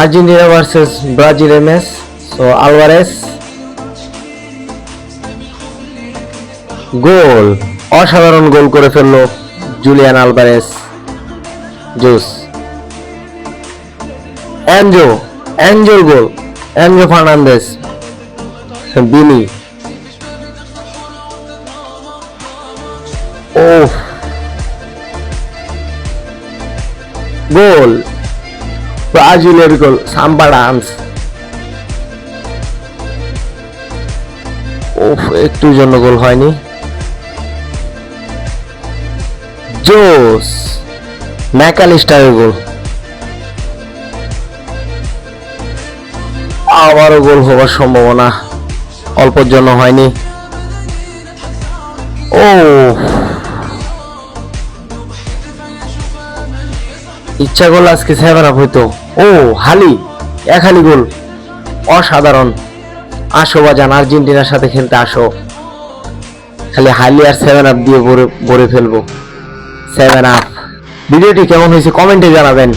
Argentina versus ব্রাজিলের match. So Alvarez গোল, অসাধারণ গোল করে ফেললো জুলিয়ান আলভারেস। জোস অ্যাঞ্জোর গোল, অ্যাঞ্জো ফার্নান্দেস, বিনি। ও গোল, ব্রাজিলের গোল, সাম্বা ডান্স। একটু জন্য গোল হয়নি। জোস ম্যাকালিস্টারের গোল, আবারও গোল হওয়ার সম্ভাবনা, অল্পর জন্য হয়নি। ও ইচ্ছা করলে আজকে 7 আপ হইতো। হালি, এক হালি গোল, অসাধারণ। আসো বাজান, আর্জেন্টিনার সাথে খেলতে আসো। খালি হালি আর 7 আপ দিয়ে ভরে ফেলবো। 7 আপ। ভিডিওটি কেমন হয়েছে কমেন্টে জানাবেন।